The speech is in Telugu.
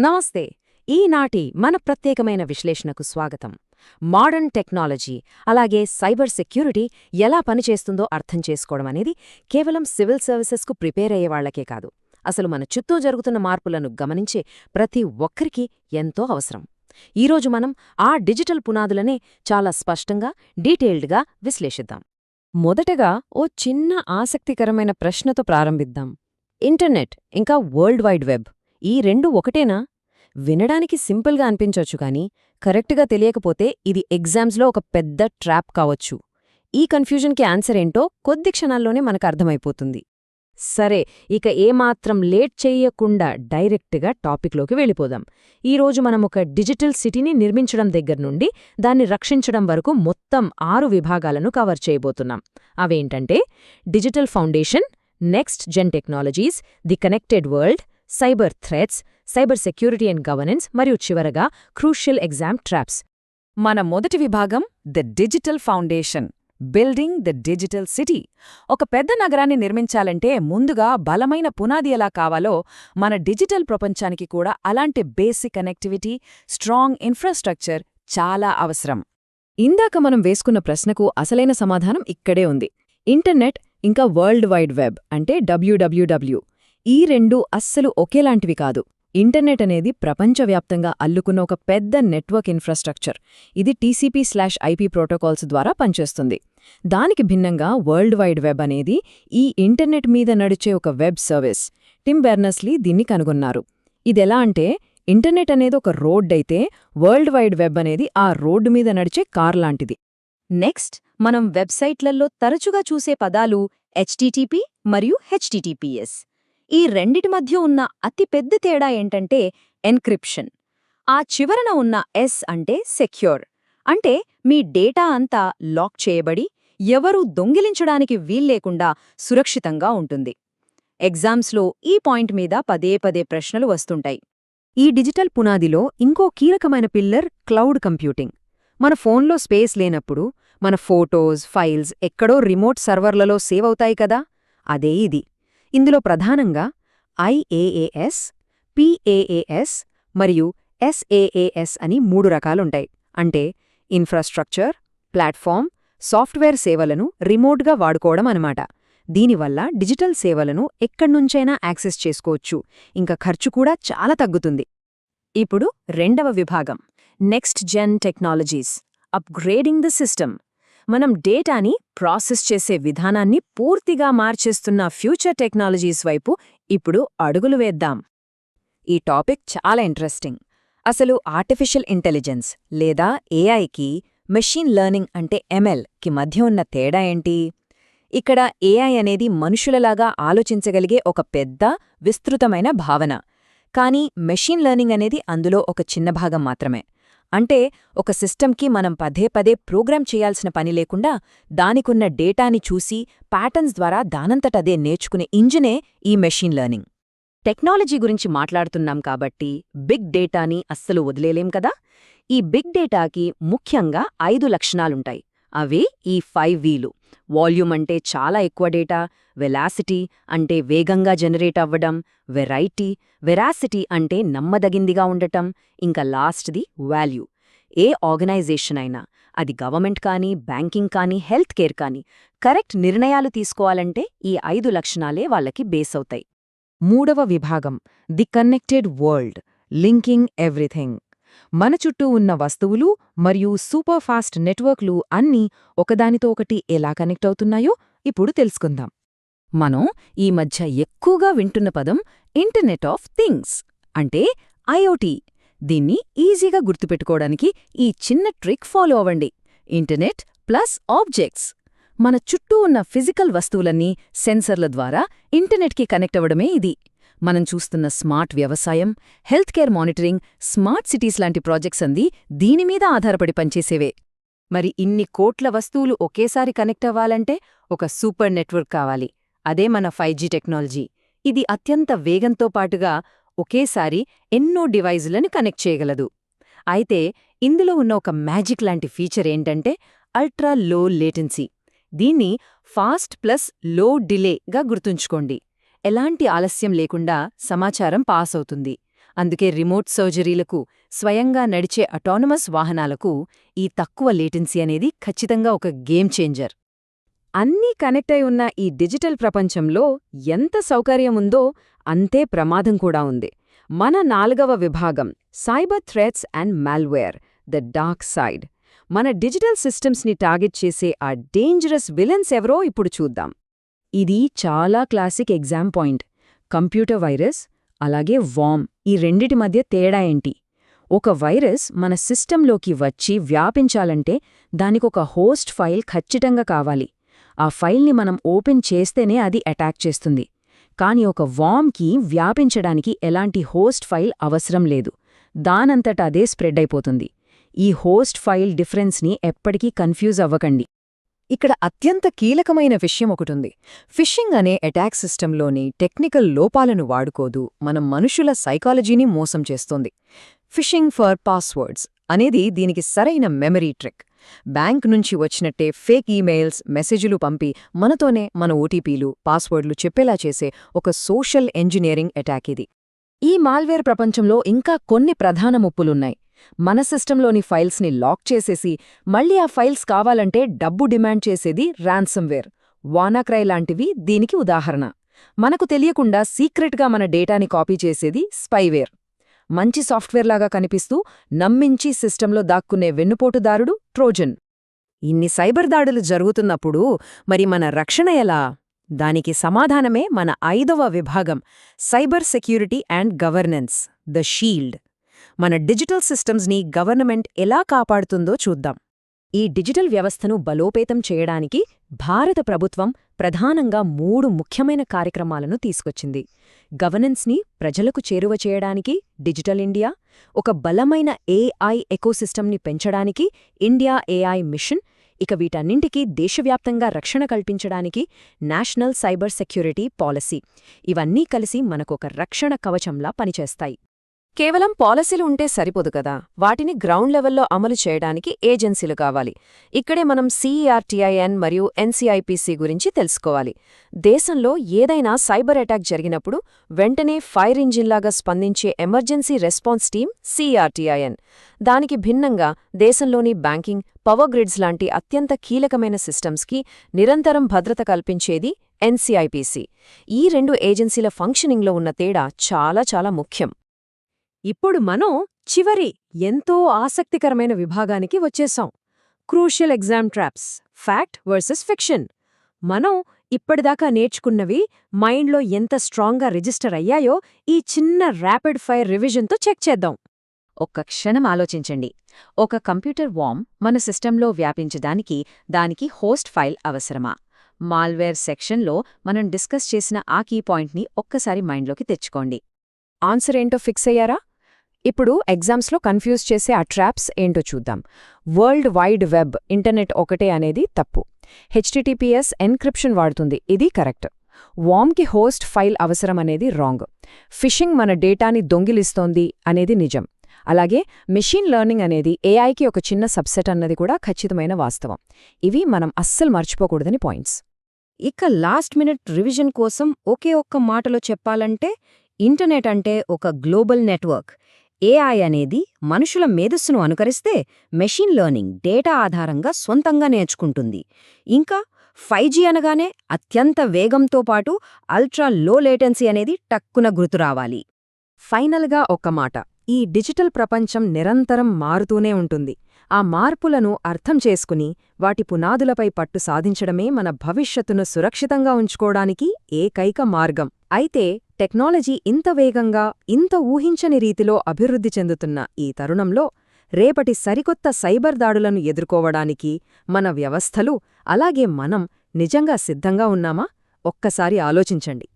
నమస్తే. ఈనాటి మన ప్రత్యేకమైన విశ్లేషణకు స్వాగతం. మోడర్న్ టెక్నాలజీ అలాగే సైబర్ సెక్యూరిటీ ఎలా పనిచేస్తుందో అర్థం చేసుకోవడం అనేది కేవలం సివిల్ సర్వీసెస్కు ప్రిపేర్ అయ్యేవాళ్లకే కాదు, అసలు మన చుట్టూ జరుగుతున్న మార్పులను గమనించే ప్రతి ఒక్కరికీ ఎంతో అవసరం. ఈరోజు మనం ఆ డిజిటల్ పునాదులనే చాలా స్పష్టంగా, డీటెయిల్డ్గా విశ్లేషిద్దాం. మొదటగా ఓ చిన్న ఆసక్తికరమైన ప్రశ్నతో ప్రారంభిద్దాం. ఇంటర్నెట్ ఇంకా వరల్డ్ వైడ్ వెబ్ ఈ రెండు ఒకటేనా? వినడానికి సింపుల్గా అనిపించొచ్చు కానీ కరెక్ట్గా తెలియకపోతే ఇది ఎగ్జామ్స్లో ఒక పెద్ద ట్రాప్ కావచ్చు. ఈ కన్ఫ్యూజన్కి ఆన్సర్ ఏంటో కొద్ది క్షణాల్లోనే మనకు అర్థమైపోతుంది. సరే, ఇక ఏమాత్రం లేట్ చెయ్యకుండా డైరెక్ట్గా టాపిక్లోకి వెళ్ళిపోదాం. ఈరోజు మనం ఒక డిజిటల్ సిటీని నిర్మించడం దగ్గర నుండి దాన్ని రక్షించడం వరకు మొత్తం 6 విభాగాలను కవర్ చేయబోతున్నాం. అవేంటంటే digital foundation, next gen technologies, the connected world, cyber threats, cyber security and governance మరియు చివరగా క్రూషియల్ ఎగ్జామ్ ట్రాప్స్. మన మొదటి విభాగం the digital foundation, building the digital city. ఒక పెద్ద నగరాన్ని నిర్మించాలంటే ముందుగా బలమైన పునాది ఎలా కావాలో మన డిజిటల్ ప్రపంచానికి కూడా అలాంటి బేసిక్ కనెక్టివిటీ, స్ట్రాంగ్ ఇన్ఫ్రాస్ట్రక్చర్ చాలా అవసరం. ఇందాక మనం వేసుకున్న ప్రశ్నకు అసలైన సమాధానం ఇక్కడే ఉంది. ఇంటర్నెట్ ఇంకా వరల్డ్ వైడ్ వెబ్ అంటే WWW ఈ రెండూ అస్సలు ఒకేలాంటివి కాదు. ఇంటర్నెట్ అనేది ప్రపంచవ్యాప్తంగా అల్లుకున్న ఒక పెద్ద నెట్వర్క్ ఇన్ఫ్రాస్ట్రక్చర్. ఇది TCP/IP ప్రోటోకాల్స్ ద్వారా పనిచేస్తుంది. దానికి భిన్నంగా వరల్డ్ వైడ్ వెబ్ అనేది ఈ ఇంటర్నెట్ మీద నడిచే ఒక వెబ్ సర్వీస్. టిమ్ బెర్నర్స్-లీ దీన్ని కనుగొన్నారు. ఇదెలా అంటే, ఇంటర్నెట్ అనేది ఒక రోడ్ అయితే వరల్డ్ వైడ్ వెబ్ అనేది ఆ రోడ్డు మీద నడిచే కార్ లాంటిది. నెక్స్ట్, మనం వెబ్సైట్లలో తరచుగా చూసే పదాలు HTTP మరియు HTTPS. ఈ రెండిటి మధ్య ఉన్న అతి పెద్ద తేడా ఏంటంటే ఎన్క్రిప్షన్. ఆ చివరన ఉన్న S అంటే సెక్యూర్, అంటే మీ డేటా అంతా లాక్ చేయబడి ఎవరూ దొంగిలించడానికి వీల్లేకుండా సురక్షితంగా ఉంటుంది. ఎగ్జామ్స్లో ఈ పాయింట్ మీద పదే పదే ప్రశ్నలు వస్తుంటాయి. ఈ డిజిటల్ పునాదిలో ఇంకో కీలకమైన పిల్లర్ క్లౌడ్ కంప్యూటింగ్. మన ఫోన్లో స్పేస్ లేనప్పుడు మన ఫోటోస్, ఫైల్స్ ఎక్కడో రిమోట్ సర్వర్లలో సేవ్ అవుతాయి కదా, అదే ఇది. ఇందులో ప్రధానంగా IaaS, PaaS మరియు SaaS అని 3 రకాలుంటాయి. అంటే ఇన్ఫ్రాస్ట్రక్చర్, ప్లాట్ఫామ్, సాఫ్ట్వేర్ సేవలను రిమోట్గా వాడుకోవడం అనమాట. దీనివల్ల డిజిటల్ సేవలను ఎక్కడ్నుంచైనా యాక్సెస్ చేసుకోవచ్చు, ఇంకా ఖర్చు కూడా చాలా తగ్గుతుంది. ఇప్పుడు రెండవ విభాగం, next gen technologies, upgrading the system. మనం డేటాని ప్రాసెస్ చేసే విధానాన్ని పూర్తిగా మార్చేస్తున్న ఫ్యూచర్ టెక్నాలజీస్ వైపు ఇప్పుడు అడుగులు వేద్దాం. ఈ టాపిక్ చాలా ఇంట్రెస్టింగ్. అసలు ఆర్టిఫిషియల్ ఇంటెలిజెన్స్ లేదా AIకి మెషీన్ లెర్నింగ్ అంటే MLకి మధ్య ఉన్న తేడా ఏంటి? ఇక్కడ AI అనేది మనుషులలాగా ఆలోచించగలిగే ఒక పెద్ద, విస్తృతమైన భావన. కానీ మెషీన్ లెర్నింగ్ అనేది అందులో ఒక చిన్న భాగం మాత్రమే. అంటే ఒక సిస్టమ్కి మనం పదే పదే ప్రోగ్రామ్ చేయాల్సిన పని లేకుండా దానికున్న డేటాని చూసి ప్యాటర్న్స్ ద్వారా దానంతటదే నేర్చుకునే ఇంజినే ఈ మెషీన్ లెర్నింగ్. టెక్నాలజీ గురించి మాట్లాడుతున్నాం కాబట్టి బిగ్ డేటాని అస్సలు వదిలేలేం కదా. ఈ బిగ్ డేటాకి ముఖ్యంగా 5 లక్షణాలుంటాయి. అవే ఈ 5 Vలు. వాల్యూమ్ అంటే చాలా ఎక్కువ డేటా, వెలాసిటీ అంటే వేగంగా జనరేట్ అవ్వడం, వెరాసిటీ అంటే నమ్మదగిందిగా ఉండటం, ఇంకా లాస్ట్ది వాల్యూ. ఏ ఆర్గనైజేషన్ అయినా, అది గవర్నమెంట్ కానీ, బ్యాంకింగ్ కానీ, హెల్త్ కేర్ కానీ, కరెక్ట్ నిర్ణయాలు తీసుకోవాలంటే ఈ 5 లక్షణాలే వాళ్ళకి బేస్ అవుతాయి. మూడవ విభాగం, the connected world, linking everything. మన చుట్టూ ఉన్న వస్తువులు మరియు సూపర్ ఫాస్ట్ నెట్వర్క్లు అన్నీ ఒకదానితో ఒకటి ఎలా కనెక్ట్ అవుతున్నాయో ఇప్పుడు తెలుసుకుందాం. మనం ఈ మధ్య ఎక్కువగా వింటున్న పదం ఇంటర్నెట్ ఆఫ్ థింగ్స్ అంటే IoT. దీన్ని ఈజీగా గుర్తుపెట్టుకోవడానికి ఈ చిన్న ట్రిక్ ఫాలో అవ్వండి. Internet plus objects. మన చుట్టూ ఉన్న ఫిజికల్ వస్తువులన్నీ సెన్సర్ల ద్వారా ఇంటర్నెట్కి కనెక్ట్ అవ్వడమే ఇది. మనం చూస్తున్న స్మార్ట్ వ్యవసాయం, health care monitoring, smart cities లాంటి ప్రాజెక్ట్స్ అంది దీనిమీద ఆధారపడి పనిచేసేవే. మరి ఇన్ని కోట్ల వస్తువులు ఒకేసారి కనెక్ట్ అవ్వాలంటే ఒక సూపర్ నెట్వర్క్ కావాలి. అదే మన 5G టెక్నాలజీ. ఇది అత్యంత వేగంతో పాటుగా ఒకేసారి ఎన్నో డివైజులను కనెక్ట్ చేయగలదు. అయితే ఇందులో ఉన్న ఒక మ్యాజిక్ లాంటి ఫీచర్ ఏంటంటే అల్ట్రా లో లేటెన్సీ. దీన్ని ఫాస్ట్ ప్లస్ లో డిలేగా గుర్తుంచుకోండి. ఎలాంటి ఆలస్యం లేకుండా సమాచారం పాస్ అవుతుంది. అందుకే రిమోట్ సర్జరీలకు, స్వయంగా నడిచే అటానమస్ వాహనాలకు ఈ తక్కువ లేటెన్సీ అనేది ఖచ్చితంగా ఒక గేమ్ చేంజర్. అన్నీ కనెక్ట్ అయి ఉన్న ఈ డిజిటల్ ప్రపంచంలో ఎంత సౌకర్యముందో అంతే ప్రమాదం కూడా ఉంది. మన 4వ విభాగం cyber threats and malware, the dark side. మన డిజిటల్ సిస్టమ్స్ని టార్గెట్ చేసే ఆ డేంజరస్ విలన్స్ ఎవరో ఇప్పుడు చూద్దాం. ఇది చాలా classic exam point. Computer virus, అలాగే వార్మ్, ఈ రెండిటి మధ్య తేడా ఏంటి? ఒక వైరస్ మన సిస్టంలోకి వచ్చి వ్యాపించాలంటే దానికొక హోస్ట్ ఫైల్ ఖచ్చితంగా కావాలి. ఆ ఫైల్ని మనం ఓపెన్ చేస్తేనే అది అటాక్ చేస్తుంది. కాని ఒక వార్మ్కి వ్యాపించడానికి ఎలాంటి హోస్ట్ ఫైల్ అవసరం లేదు. దానంతట అదే స్ప్రెడ్ అయిపోతుంది. ఈ హోస్ట్ ఫైల్ డిఫరెన్స్ని ఎప్పటికీ కన్ఫ్యూజ్ అవ్వకండి. ఇక్కడ అత్యంత కీలకమైన విషయం ఒకటుంది. ఫిషింగ్ అనే అటాక్ సిస్టంలోని టెక్నికల్ లోపాలను వాడుకోదు, మనం మనుషుల సైకాలజీని మోసం చేస్తోంది. ఫిషింగ్ ఫర్ పాస్వర్డ్స్ అనేది దీనికి సరైన మెమరీ ట్రిక్. బ్యాంక్ నుంచి వచ్చినట్టే ఫేక్ ఈమెయిల్స్, మెసేజులు పంపి మనతోనే మన ఓటీపీలు, పాస్వర్డ్లు చెప్పేలా చేసే ఒక సోషల్ ఎంజినీరింగ్ అటాక్ ఇది. ఈ మాల్వేర్ ప్రపంచంలో ఇంకా కొన్ని ప్రధాన ముప్పులున్నాయి. మన సిస్టంలోని ఫైల్స్ని లాక్ చేసేసి మళ్ళీ ఆ ఫైల్స్ కావాలంటే డబ్బు డిమాండ్ చేసేది ర్యాన్సమ్వేర్, వానాక్రై లాంటివి దీనికి ఉదాహరణ. మనకు తెలియకుండా సీక్రెట్గా మన డేటాని కాపీ చేసేది స్పైవేర్. మంచి సాఫ్ట్వేర్లాగా కనిపిస్తూ నమ్మించి సిస్టంలో దాక్కునే వెన్నుపోటుదారుడు ట్రోజన్. ఇన్ని సైబర్ దాడులు జరుగుతున్నప్పుడు మరి మన రక్షణ ఎలా? దానికి సమాధానమే మన 5వ విభాగం cyber security and governance, the shield. మన డిజిటల్ సిస్టమ్స్ని గవర్నమెంట్ ఎలా కాపాడుతుందో చూద్దాం. ఈ డిజిటల్ వ్యవస్థను బలోపేతం చేయడానికి భారత ప్రభుత్వం ప్రధానంగా 3 ముఖ్యమైన కార్యక్రమాలను తీసుకొచ్చింది. గవర్నెన్స్ని ప్రజలకు చేరువ చేయడానికి డిజిటల్ ఇండియా, ఒక బలమైన ఏఐ ఎకోసిస్టమ్ని పెంచడానికి ఇండియా ఏఐ మిషన్, ఇక వీటన్నింటికీ దేశవ్యాప్తంగా రక్షణ కల్పించడానికి నేషనల్ సైబర్ సెక్యూరిటీ పాలసీ. ఇవన్నీ కలిసి మనకొక రక్షణ కవచంలా పనిచేస్తాయి. కేవలం పాలసీలు ఉంటే సరిపోదు కదా, వాటిని గ్రౌండ్ లెవెల్లో అమలు చేయడానికి ఏజెన్సీలు కావాలి. ఇక్కడే మనం CERTIN మరియు NCIPC గురించి తెలుసుకోవాలి. దేశంలో ఏదైనా సైబర్ అటాక్ జరిగినప్పుడు వెంటనే ఫైర్ ఇంజిన్లాగా స్పందించే ఎమర్జెన్సీ రెస్పాన్స్ టీమ్ CERTIN. దానికి భిన్నంగా దేశంలోని బ్యాంకింగ్, పవర్ గ్రిడ్స్ లాంటి అత్యంత కీలకమైన సిస్టమ్స్కి నిరంతరం భద్రత కల్పించేది NCIPC. ఈ 2 ఏజెన్సీల ఫంక్షనింగ్లో ఉన్న తేడా చాలా చాలా ముఖ్యం. ఇప్పుడు మనం చివరి ఎంతో ఆసక్తికరమైన విభాగానికి వచ్చేశాం. Crucial exam traps, fact versus fiction. మనం ఇప్పటిదాకా నేర్చుకున్నవి మైండ్లో ఎంత స్ట్రాంగ్గా రిజిస్టర్ అయ్యాయో ఈ చిన్న ర్యాపిడ్ ఫైర్ రివిజన్తో చెక్ చేద్దాం. ఒక్క క్షణం ఆలోచించండి. ఒక కంప్యూటర్ వార్మ్ మన సిస్టంలో వ్యాపించడానికి దానికి హోస్ట్ ఫైల్ అవసరమా? మాల్వేర్ సెక్షన్లో మనం డిస్కస్ చేసిన ఆ కీ పాయింట్ని ఒక్కసారి మైండ్లోకి తెచ్చుకోండి. ఆన్సర్ ఏంటో ఫిక్స్ అయ్యారా? ఇప్పుడు ఎగ్జామ్స్లో కన్ఫ్యూజ్ చేసే ఆ ట్రాప్స్ ఏంటో చూద్దాం. వరల్డ్ వైడ్ వెబ్, ఇంటర్నెట్ ఒకటే అనేది తప్పు. HTTPS ఎన్క్రిప్షన్ వాడుతుంది, ఇది కరెక్ట్. వార్మ్కి హోస్ట్ ఫైల్ అవసరమనేది రాంగ్. ఫిషింగ్ మన డేటాని దొంగిలిస్తోంది అనేది నిజం. అలాగే మెషీన్ లెర్నింగ్ అనేది ఏఐకి ఒక చిన్న సబ్సెట్ అన్నది కూడా ఖచ్చితమైన వాస్తవం. ఇవి మనం అస్సలు మర్చిపోకూడదని పాయింట్స్. ఇక లాస్ట్ మినిట్ రివిజన్ కోసం ఒకే ఒక్క మాటలో చెప్పాలంటే, ఇంటర్నెట్ అంటే ఒక గ్లోబల్ నెట్వర్క్. ఏఐ అనేది మనుషుల మేధస్సును అనుకరిస్తే మెషీన్ లెర్నింగ్ డేటా ఆధారంగా సొంతంగా నేర్చుకుంటుంది. ఇంకా 5G అనగానే అత్యంత వేగంతో పాటు అల్ట్రా లో లేటెన్సీ అనేది టక్కున గుర్తురావాలి. ఫైనల్గా ఒక్క మాట, ఈ డిజిటల్ ప్రపంచం నిరంతరం మారుతూనే ఉంటుంది. ఆ మార్పులను అర్థం చేసుకుని వాటి పునాదులపై పట్టు సాధించడమే మన భవిష్యత్తును సురక్షితంగా ఉంచుకోవడానికి ఏకైక మార్గం. అయితే టెక్నాలజీ ఇంత వేగంగా, ఇంత ఊహించని రీతిలో అభివృద్ధి చెందుతున్న ఈ తరుణంలో రేపటి సరికొత్త సైబర్ దాడులను ఎదుర్కోవడానికి మన వ్యవస్థలు, అలాగే మనం నిజంగా సిద్ధంగా ఉన్నామా? ఒక్కసారి ఆలోచించండి.